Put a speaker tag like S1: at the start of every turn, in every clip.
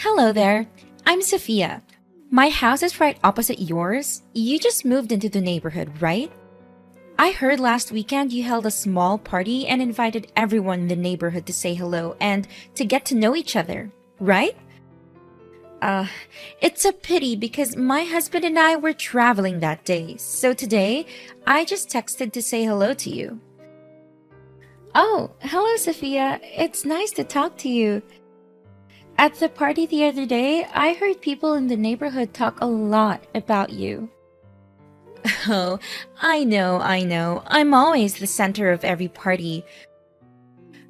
S1: Hello there. I'm Sophia. My house is right opposite yours. You just moved into the neighborhood, right? I heard last weekend you held a small party and invited everyone in the neighborhood to say hello and to get to know each other, right? Uh, it's a pity because my husband and I were traveling that day, so today I just texted to say hello to you. Oh, hello, Sophia. It's nice to talk to you. At the party the other day, I heard people in the neighborhood talk a lot about you. Oh, I know. I'm always the center of every party.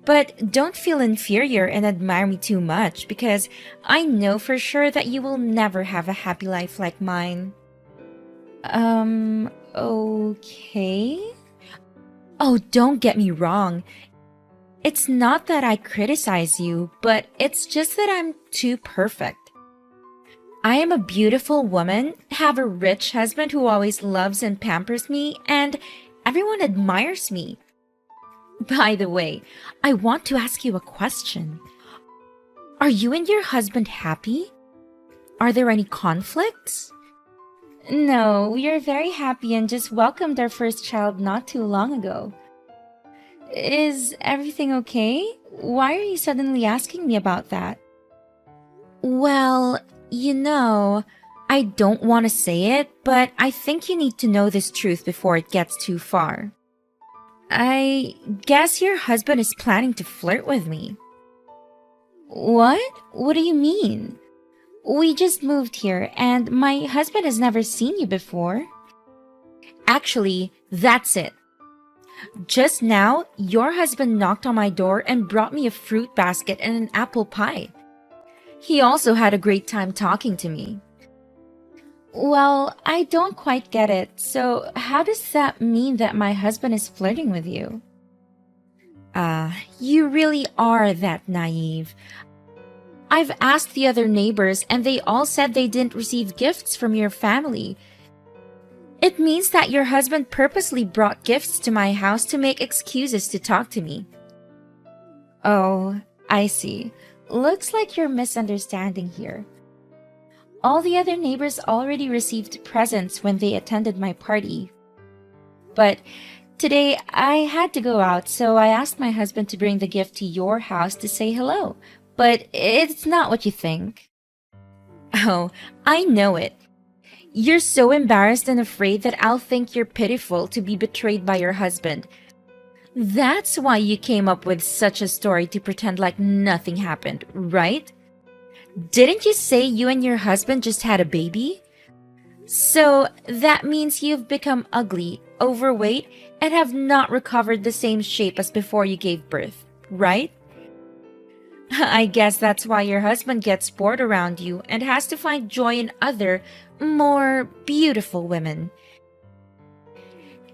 S1: But don't feel inferior and admire me too much because I know for sure that you will never have a happy life like mine. Okay. Oh, don't get me wrong. It's not that I criticize you, but it's just that I'm too perfect. I am a beautiful woman, have a rich husband who always loves and pampers me, and everyone admires me. By the way, I want to ask you a question. Are you and your husband happy? Are there any conflicts? No, we are very happy and just welcomed our first child not too long ago. Is everything okay? Why are you suddenly asking me about that? Well, I don't want to say it, but I think you need to know this truth before it gets too far. I guess your husband is planning to flirt with me. What? What do you mean? We just moved here and my husband has never seen you before. Actually, that's it. Just now, your husband knocked on my door and brought me a fruit basket and an apple pie. He also had a great time talking to me. Well, I don't quite get it. So, how does that mean that my husband is flirting with you? You really are that naive. I've asked the other neighbors and they all said they didn't receive gifts from your family. It means that your husband purposely brought gifts to my house to make excuses to talk to me. Oh, I see. Looks like you're misunderstanding here. All the other neighbors already received presents when they attended my party. But today I had to go out, so I asked my husband to bring the gift to your house to say hello. But it's not what you think. Oh, I know it. You're so embarrassed and afraid that I'll think you're pitiful to be betrayed by your husband. That's why you came up with such a story to pretend like nothing happened, right? Didn't you say you and your husband just had a baby? So that means you've become ugly, overweight, and have not recovered the same shape as before you gave birth, right? I guess that's why your husband gets bored around you and has to find joy in other, more beautiful women.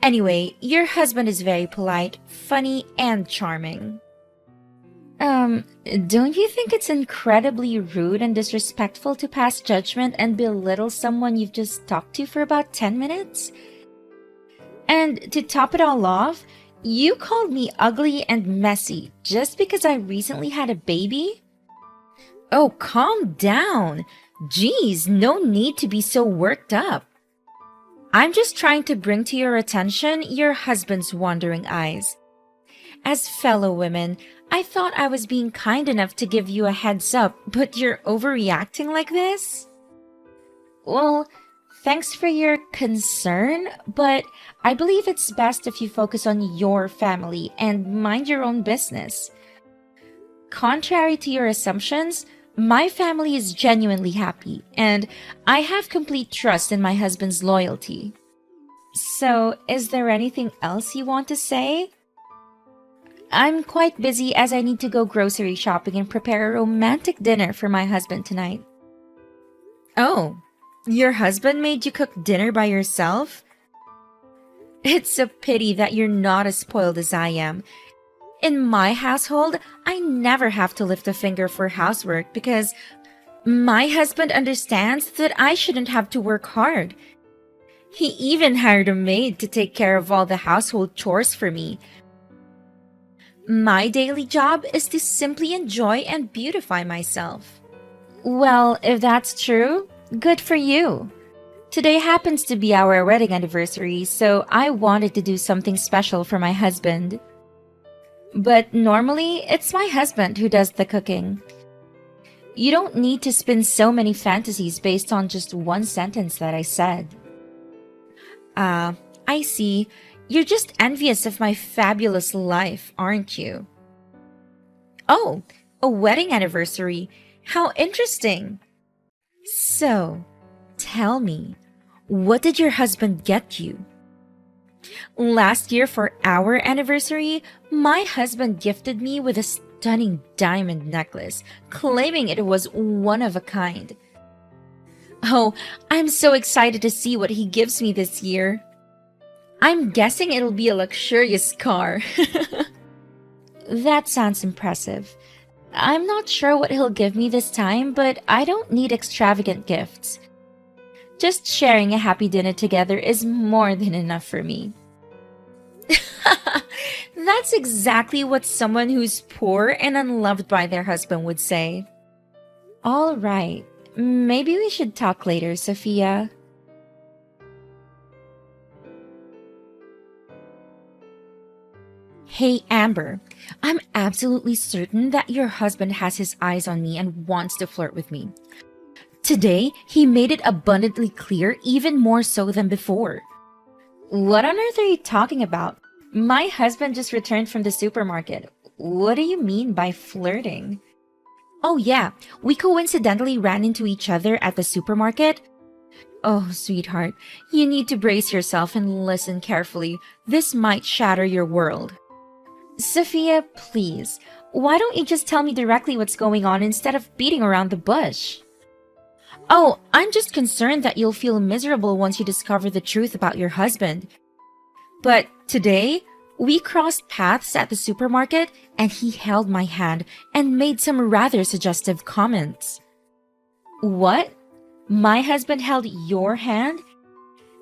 S1: Anyway, your husband is very polite, funny, and charming. Don't you think it's incredibly rude and disrespectful to pass judgment and belittle someone you've just talked to for about 10 minutes? And to top it all off, you called me ugly and messy just because I recently had a baby? Oh, calm down. Geez, no need to be so worked up. I'm just trying to bring to your attention your husband's wandering eyes. As fellow women, I thought I was being kind enough to give you a heads up, but you're overreacting like this? Well, thanks for your concern, but I believe it's best if you focus on your family and mind your own business. Contrary to your assumptions, my family is genuinely happy, and I have complete trust in my husband's loyalty. So, is there anything else you want to say? I'm quite busy as I need to go grocery shopping and prepare a romantic dinner for my husband tonight. Oh, your husband made you cook dinner by yourself? It's a pity that you're not as spoiled as I am. In my household, I never have to lift a finger for housework because my husband understands that I shouldn't have to work hard. He even hired a maid to take care of all the household chores for me. My daily job is to simply enjoy and beautify myself. Well, if that's true, good for you. Today happens to be our wedding anniversary, so I wanted to do something special for my husband. But normally, it's my husband who does the cooking. You don't need to spin so many fantasies based on just one sentence that I said. I see. You're just envious of my fabulous life, aren't you? Oh, a wedding anniversary. How interesting. So, tell me, what did your husband get you? Last year for our anniversary, my husband gifted me with a stunning diamond necklace, claiming it was one of a kind. Oh, I'm so excited to see what he gives me this year. I'm guessing it'll be a luxurious car. That sounds impressive. I'm not sure what he'll give me this time, but I don't need extravagant gifts. Just sharing a happy dinner together is more than enough for me. That's exactly what someone who's poor and unloved by their husband would say. All right, maybe we should talk later, Sophia. Hey, Amber, I'm absolutely certain that your husband has his eyes on me and wants to flirt with me. Today, he made it abundantly clear, even more so than before. What on earth are you talking about? My husband just returned from the supermarket. What do you mean by flirting? Oh yeah, we coincidentally ran into each other at the supermarket. Oh, sweetheart, you need to brace yourself and listen carefully. This might shatter your world. Sophia, please, why don't you just tell me directly what's going on instead of beating around the bush? Oh, I'm just concerned that you'll feel miserable once you discover the truth about your husband. But today, we crossed paths at the supermarket and he held my hand and made some rather suggestive comments. What? My husband held your hand?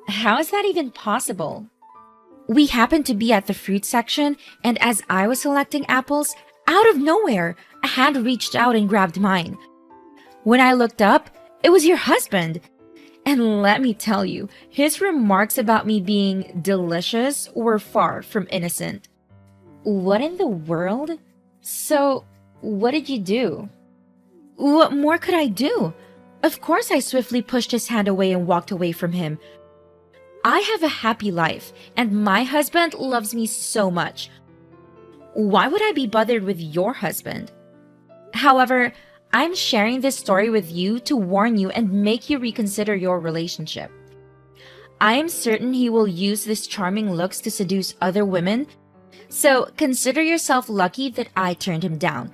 S1: How is that even possible? We happened to be at the fruit section, and as I was selecting apples, out of nowhere, a hand reached out and grabbed mine. When I looked up, it was your husband. And let me tell you, his remarks about me being delicious were far from innocent. What in the world? So, what did you do? What more could I do? Of course, I swiftly pushed his hand away and walked away from him. I have a happy life, and my husband loves me so much. Why would I be bothered with your husband? However, I'm sharing this story with you to warn you and make you reconsider your relationship. I am certain he will use his charming looks to seduce other women, so consider yourself lucky that I turned him down.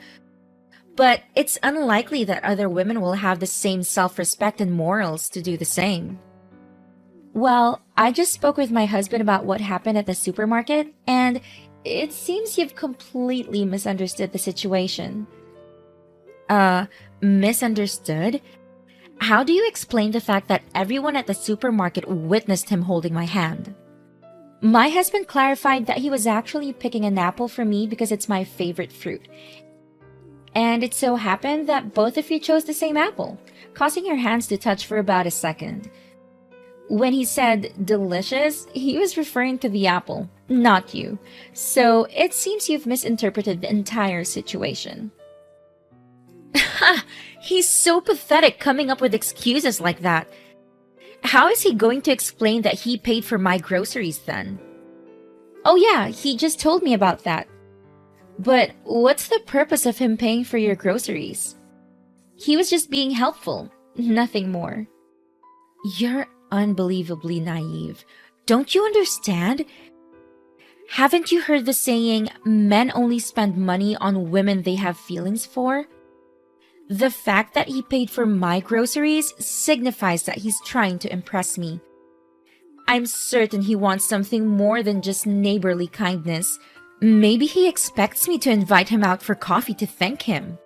S1: But it's unlikely that other women will have the same self-respect and morals to do the same. Well, I just spoke with my husband about what happened at the supermarket, and it seems you've completely misunderstood the situation. Misunderstood? How do you explain the fact that everyone at the supermarket witnessed him holding my hand? My husband clarified that he was actually picking an apple for me because it's my favorite fruit. And it so happened that both of you chose the same apple, causing your hands to touch for about a second. When he said delicious, he was referring to the apple, not you. So it seems you've misinterpreted the entire situation. Ha! He's so pathetic coming up with excuses like that. How is he going to explain that he paid for my groceries then? Oh yeah, he just told me about that. But what's the purpose of him paying for your groceries? He was just being helpful, nothing more. You're unbelievably naive. Don't you understand? Haven't you heard the saying, men only spend money on women they have feelings for? The fact that he paid for my groceries signifies that he's trying to impress me. I'm certain he wants something more than just neighborly kindness. Maybe he expects me to invite him out for coffee to thank him.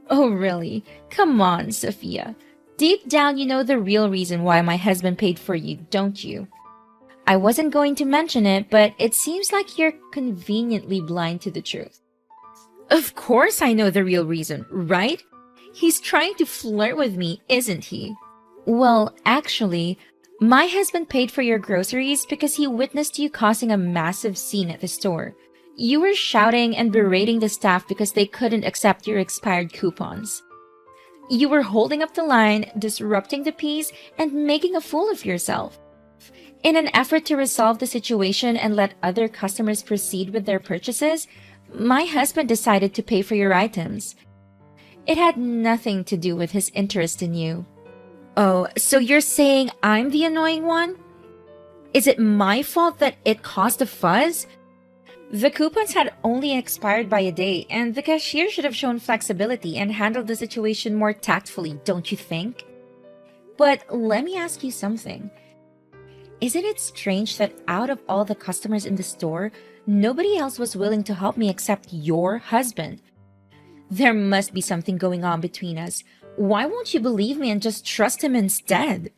S1: Oh, really? Come on, Sophia. Deep down, you know the real reason why my husband paid for you, don't you? I wasn't going to mention it, but it seems like you're conveniently blind to the truth. Of course I know the real reason, right? He's trying to flirt with me, isn't he? Well, actually, my husband paid for your groceries because he witnessed you causing a massive scene at the store. You were shouting and berating the staff because they couldn't accept your expired coupons. You were holding up the line, disrupting the peace, and making a fool of yourself. In an effort to resolve the situation and let other customers proceed with their purchases, my husband decided to pay for your items. It had nothing to do with his interest in you. Oh, so you're saying I'm the annoying one? Is it my fault that it caused a fuss? The coupons had only expired by a day, and the cashier should have shown flexibility and handled the situation more tactfully, don't you think? But let me ask you something. Isn't it strange that out of all the customers in the store, nobody else was willing to help me except your husband? There must be something going on between us. Why won't you believe me and just trust him instead?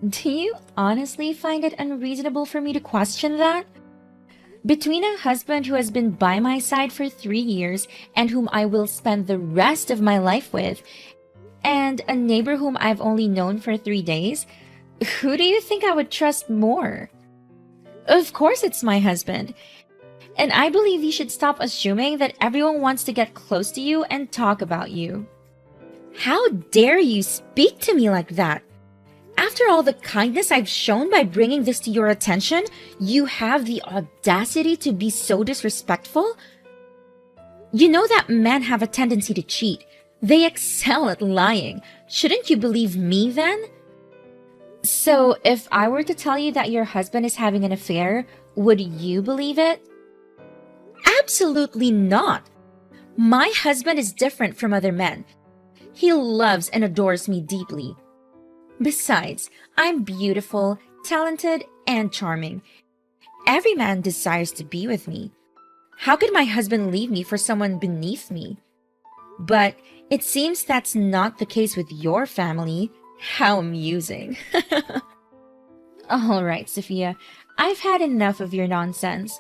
S1: Do you honestly find it unreasonable for me to question that? Between a husband who has been by my side for 3 years and whom I will spend the rest of my life with, and a neighbor whom I've only known for 3 days, who do you think I would trust more? Of course it's my husband. And I believe you should stop assuming that everyone wants to get close to you and talk about you. How dare you speak to me like that? After all the kindness I've shown by bringing this to your attention, you have the audacity to be so disrespectful? You know that men have a tendency to cheat. They excel at lying. Shouldn't you believe me then? So, if I were to tell you that your husband is having an affair, would you believe it? Absolutely not. My husband is different from other men. He loves and adores me deeply. Besides, I'm beautiful, talented, and charming. Every man desires to be with me. How could my husband leave me for someone beneath me? But it seems that's not the case with your family. How amusing. All right, Sophia, I've had enough of your nonsense.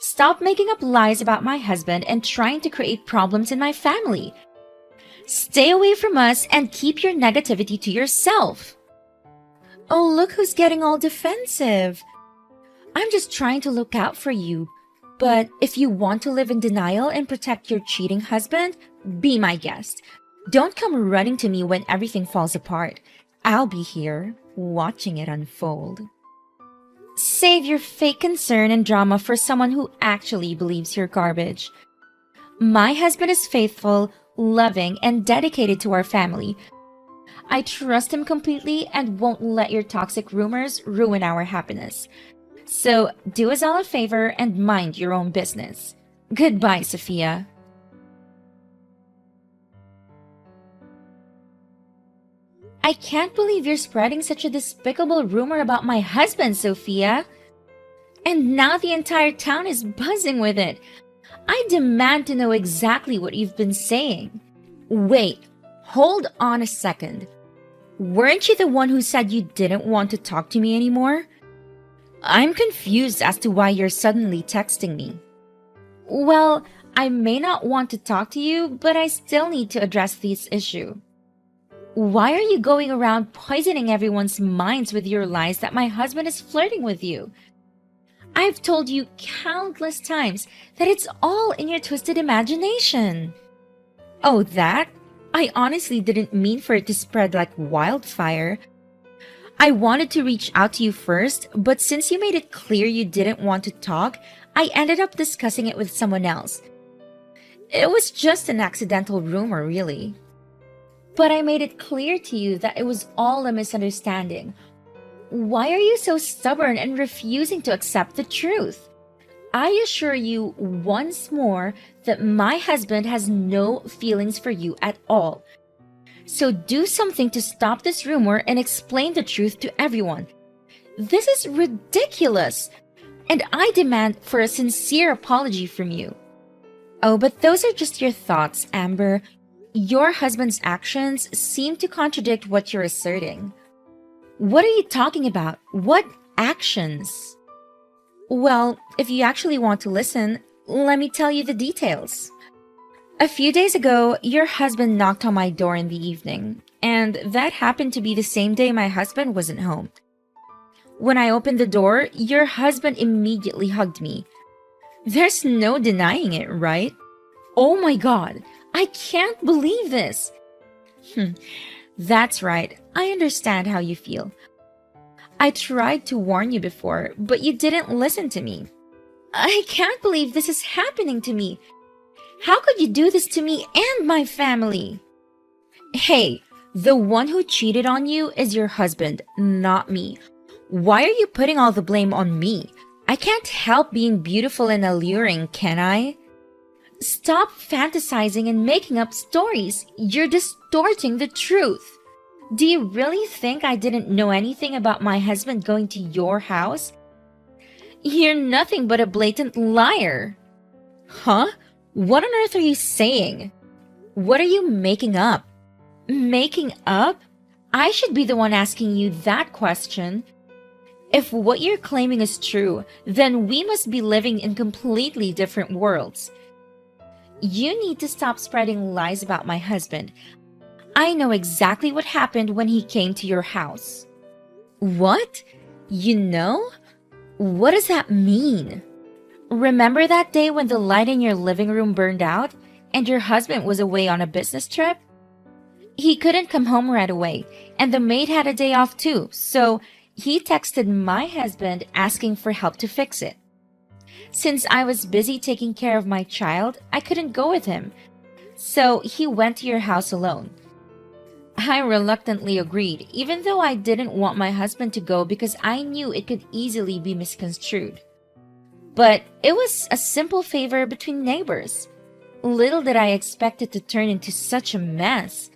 S1: Stop making up lies about my husband and trying to create problems in my family. Stay away from us and keep your negativity to yourself. Oh, look who's getting all defensive. I'm just trying to look out for you. But if you want to live in denial and protect your cheating husband, be my guest. Don't come running to me when everything falls apart. I'll be here, watching it unfold. Save your fake concern and drama for someone who actually believes you're garbage. My husband is faithful, loving, and dedicated to our family. I trust him completely and won't let your toxic rumors ruin our happiness. So do us all a favor and mind your own business. Goodbye, Sophia. I can't believe you're spreading such a despicable rumor about my husband, Sophia. And now the entire town is buzzing with it. I demand to know exactly what you've been saying. Wait, hold on a second. Weren't you the one who said you didn't want to talk to me anymore? I'm confused as to why you're suddenly texting me. Well, I may not want to talk to you, but I still need to address this issue. Why are you going around poisoning everyone's minds with your lies that my husband is flirting with you? I've told you countless times that it's all in your twisted imagination. Oh, that? I honestly didn't mean for it to spread like wildfire. I wanted to reach out to you first, but since you made it clear you didn't want to talk, I ended up discussing it with someone else. It was just an accidental rumor, really. But I made it clear to you that it was all a misunderstanding. Why are you so stubborn and refusing to accept the truth? I assure you once more that my husband has no feelings for you at all. So do something to stop this rumor and explain the truth to everyone. This is ridiculous, and I demand for a sincere apology from you. Oh, but those are just your thoughts, Amber. Your husband's actions seem to contradict what you're asserting. What are you talking about? What actions? Well, if you actually want to listen, let me tell you the details. A few days ago, your husband knocked on my door in the evening, and that happened to be the same day my husband wasn't home. When I opened the door, your husband immediately hugged me. There's no denying it, right? Oh my god, I can't believe this. That's right, I understand how you feel. I tried to warn you before, but you didn't listen to me. I can't believe this is happening to me. How could you do this to me and my family? Hey, the one who cheated on you is your husband, not me. Why are you putting all the blame on me? I can't help being beautiful and alluring, can I? Stop fantasizing and making up stories. You're distorting the truth. Do you really think I didn't know anything about my husband going to your house? You're nothing but a blatant liar. Huh? What on earth are you saying? What are you making up? Making up? I should be the one asking you that question. If what you're claiming is true, then we must be living in completely different worlds. You need to stop spreading lies about my husband. I know exactly what happened when he came to your house. What? You know? What does that mean? Remember that day when the light in your living room burned out and your husband was away on a business trip? He couldn't come home right away, and the maid had a day off too, so he texted my husband asking for help to fix it. Since I was busy taking care of my child, I couldn't go with him, so he went to your house alone. I reluctantly agreed, even though I didn't want my husband to go because I knew it could easily be misconstrued. But it was a simple favor between neighbors. Little did I expect it to turn into such a mess.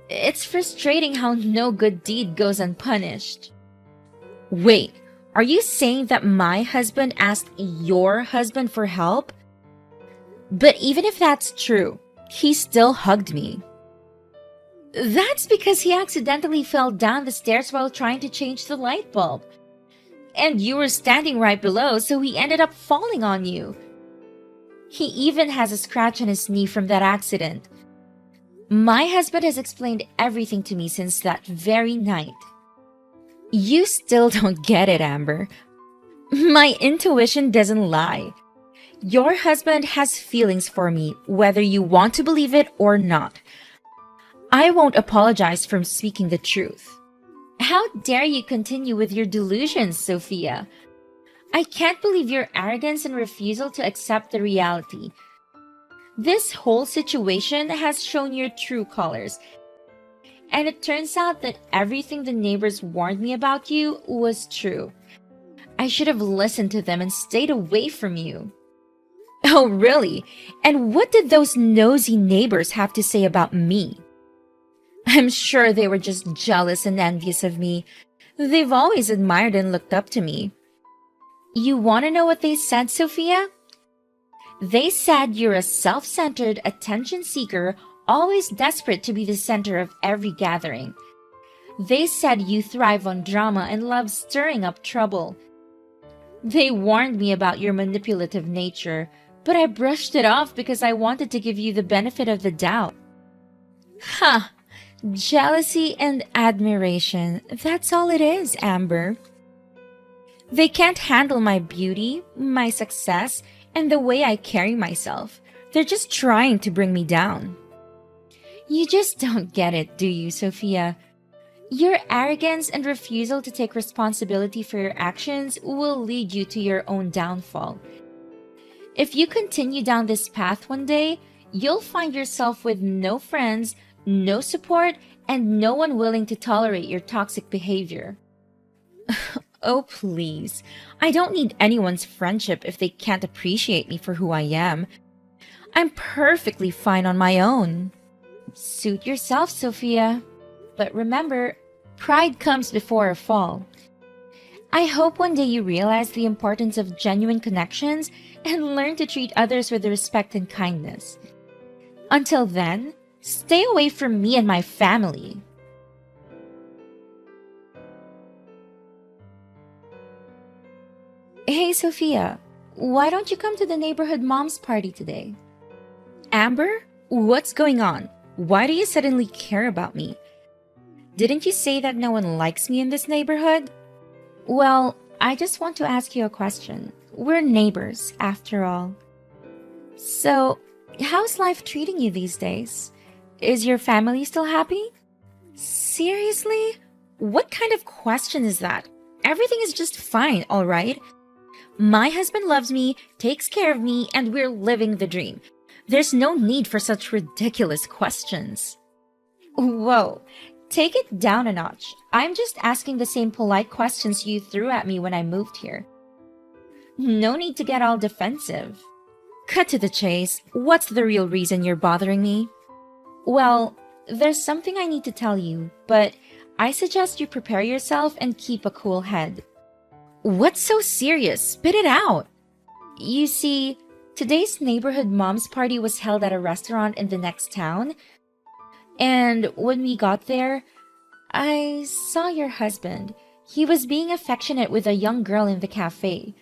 S1: It's frustrating how no good deed goes unpunished. Wait, are you saying that my husband asked your husband for help? But even if that's true, he still hugged me. That's because he accidentally fell down the stairs while trying to change the light bulb. And you were standing right below, so he ended up falling on you. He even has a scratch on his knee from that accident. My husband has explained everything to me since that very night. You still don't get it, Amber. My intuition doesn't lie. Your husband has feelings for me, whether you want to believe it or not. I won't apologize for speaking the truth. How dare you continue with your delusions, Sophia? I can't believe your arrogance and refusal to accept the reality. This whole situation has shown your true colors. And it turns out that everything the neighbors warned me about you was true. I should have listened to them and stayed away from you. Oh, really? And what did those nosy neighbors have to say about me? I'm sure they were just jealous and envious of me. They've always admired and looked up to me. You want to know what they said, Sophia? They said you're a self-centered attention seeker, always desperate to be the center of every gathering. They said you thrive on drama and love stirring up trouble. They warned me about your manipulative nature, but I brushed it off because I wanted to give you the benefit of the doubt. Ha! Jealousy and admiration. That's all it is, Amber. They can't handle my beauty, my success, and the way I carry myself. They're just trying to bring me down. You just don't get it, do you, Sophia? Your arrogance and refusal to take responsibility for your actions will lead you to your own downfall. If you continue down this path one day, you'll find yourself with no friends, no support, and no one willing to tolerate your toxic behavior. Oh, please. I don't need anyone's friendship if they can't appreciate me for who I am. I'm perfectly fine on my own. Suit yourself, Sophia. But remember, pride comes before a fall. I hope one day you realize the importance of genuine connections and learn to treat others with respect and kindness. Until then, stay away from me and my family. Hey, Sophia, why don't you come to the neighborhood mom's party today? Amber, what's going on? Why do you suddenly care about me? Didn't you say that no one likes me in this neighborhood? Well, I just want to ask you a question. We're neighbors, after all. So, how's life treating you these days? Is your family still happy? Seriously? What kind of question is that? Everything is just fine, alright? My husband loves me, takes care of me, and we're living the dream. There's no need for such ridiculous questions. Whoa, take it down a notch. I'm just asking the same polite questions you threw at me when I moved here. No need to get all defensive. Cut to the chase. What's the real reason you're bothering me? Well, there's something I need to tell you, but I suggest you prepare yourself and keep a cool head. What's so serious? Spit it out. You see, today's neighborhood mom's party was held at a restaurant in the next town. And when we got there, I saw your husband. He was being affectionate with a young girl in the cafe.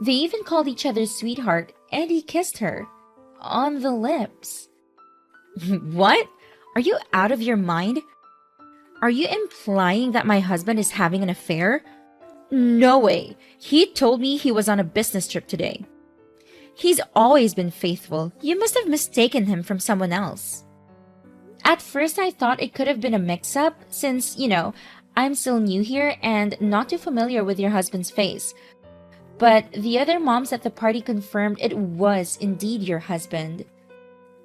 S1: They even called each other sweetheart, and he kissed her. On the lips. What? Are you out of your mind? Are you implying that my husband is having an affair? No way. He told me he was on a business trip today. He's always been faithful. You must have mistaken him from someone else. At first, I thought it could have been a mix-up since, I'm still new here and not too familiar with your husband's face. But the other moms at the party confirmed it was indeed your husband.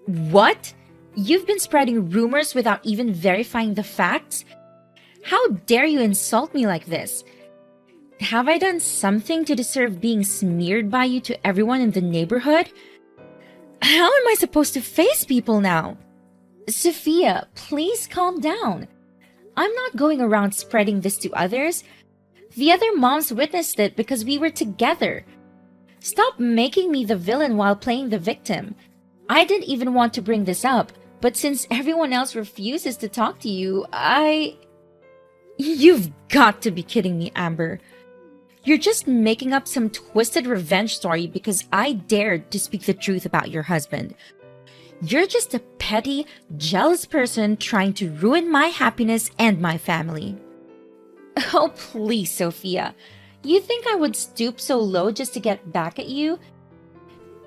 S1: What? You've been spreading rumors without even verifying the facts? How dare you insult me like this? Have I done something to deserve being smeared by you to everyone in the neighborhood? How am I supposed to face people now? Sophia, please calm down. I'm not going around spreading this to others. The other moms witnessed it because we were together. Stop making me the villain while playing the victim. I didn't even want to bring this up, but since everyone else refuses to talk to you, You've got to be kidding me, Amber. You're just making up some twisted revenge story because I dared to speak the truth about your husband. You're just a petty, jealous person trying to ruin my happiness and my family. Oh, please, Sophia. You think I would stoop so low just to get back at you?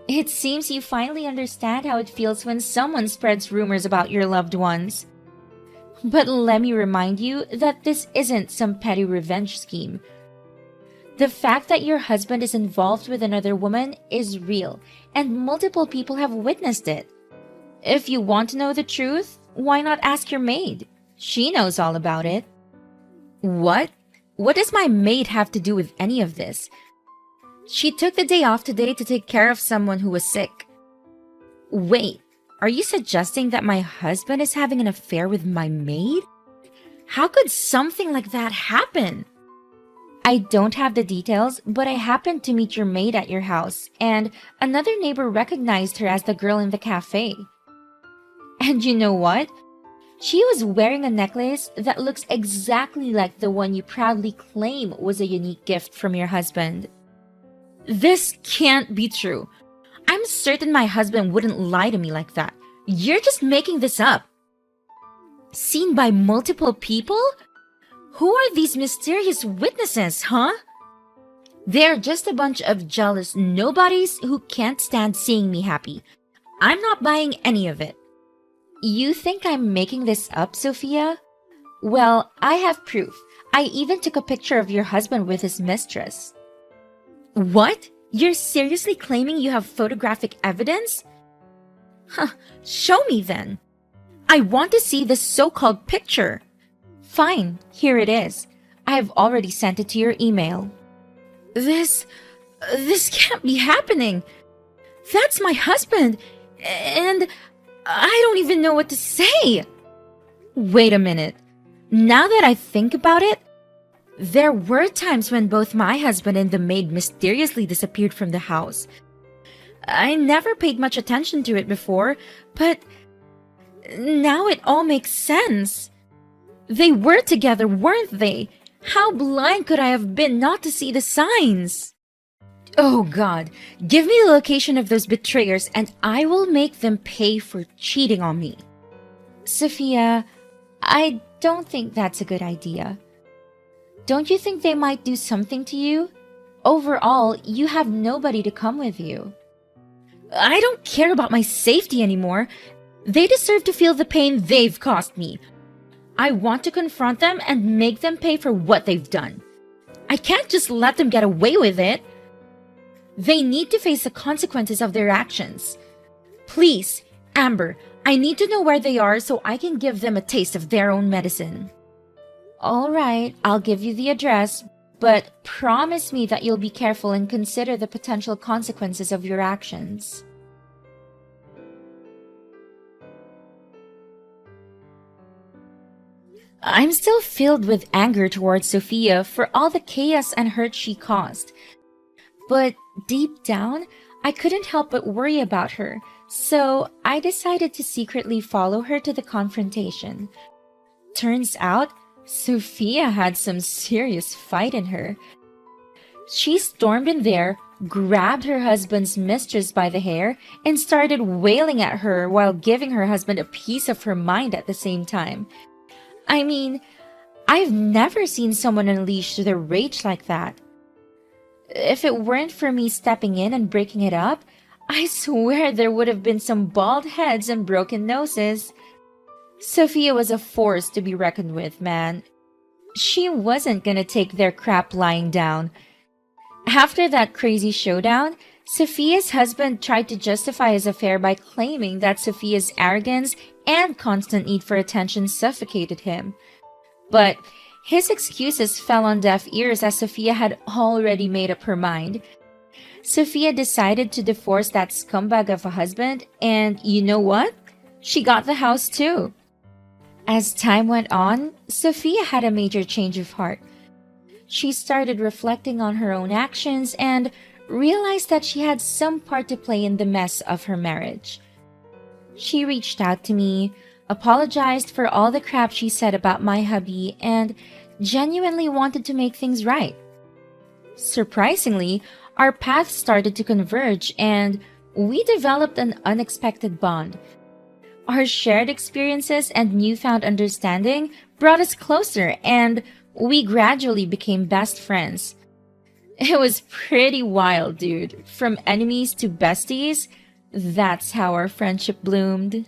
S1: It seems you finally understand how it feels when someone spreads rumors about your loved ones. But let me remind you that this isn't some petty revenge scheme. The fact that your husband is involved with another woman is real, and multiple people have witnessed it. If you want to know the truth, why not ask your maid? She knows all about it. What? What does my maid have to do with any of this? She took the day off today to take care of someone who was sick. Wait, are you suggesting that my husband is having an affair with my maid? How could something like that happen? I don't have the details, but I happened to meet your maid at your house, and another neighbor recognized her as the girl in the cafe. And you know what? She was wearing a necklace that looks exactly like the one you proudly claim was a unique gift from your husband. This can't be true. I'm certain my husband wouldn't lie to me like that. You're just making this up. Seen by multiple people? Who are these mysterious witnesses, huh? They're just a bunch of jealous nobodies who can't stand seeing me happy. I'm not buying any of it. You think I'm making this up, Sophia? Well, I have proof. I even took a picture of your husband with his mistress. What? You're seriously claiming you have photographic evidence? Huh, show me then. I want to see this so-called picture. Fine, here it is. I've already sent it to your email. This can't be happening. That's my husband, and I don't even know what to say. Wait a minute. Now that I think about it, there were times when both my husband and the maid mysteriously disappeared from the house. I never paid much attention to it before, but now it all makes sense. They were together, weren't they? How blind could I have been not to see the signs? Oh god, give me the location of those betrayers and I will make them pay for cheating on me. Sophia, I don't think that's a good idea. Don't you think they might do something to you? Overall, you have nobody to come with you. I don't care about my safety anymore. They deserve to feel the pain they've caused me. I want to confront them and make them pay for what they've done. I can't just let them get away with it. They need to face the consequences of their actions. Please, Amber, I need to know where they are so I can give them a taste of their own medicine. All right, I'll give you the address, but promise me that you'll be careful and consider the potential consequences of your actions. I'm still filled with anger towards Sophia for all the chaos and hurt she caused. But deep down, I couldn't help but worry about her, so I decided to secretly follow her to the confrontation. Turns out, Sophia had some serious fight in her. She stormed in there, grabbed her husband's mistress by the hair, and started wailing at her while giving her husband a piece of her mind at the same time. I mean, I've never seen someone unleash their rage like that. If it weren't for me stepping in and breaking it up, I swear there would have been some bald heads and broken noses. Sophia was a force to be reckoned with, man. She wasn't gonna take their crap lying down. After that crazy showdown, Sophia's husband tried to justify his affair by claiming that Sophia's arrogance and constant need for attention suffocated him. But his excuses fell on deaf ears as Sophia had already made up her mind. Sophia decided to divorce that scumbag of a husband, and you know what? She got the house too. As time went on, Sophia had a major change of heart. She started reflecting on her own actions and realized that she had some part to play in the mess of her marriage. She reached out to me, apologized for all the crap she said about my hubby, and genuinely wanted to make things right. Surprisingly, our paths started to converge and we developed an unexpected bond. Our shared experiences and newfound understanding brought us closer and we gradually became best friends. It was pretty wild, dude. From enemies to besties, that's how our friendship bloomed.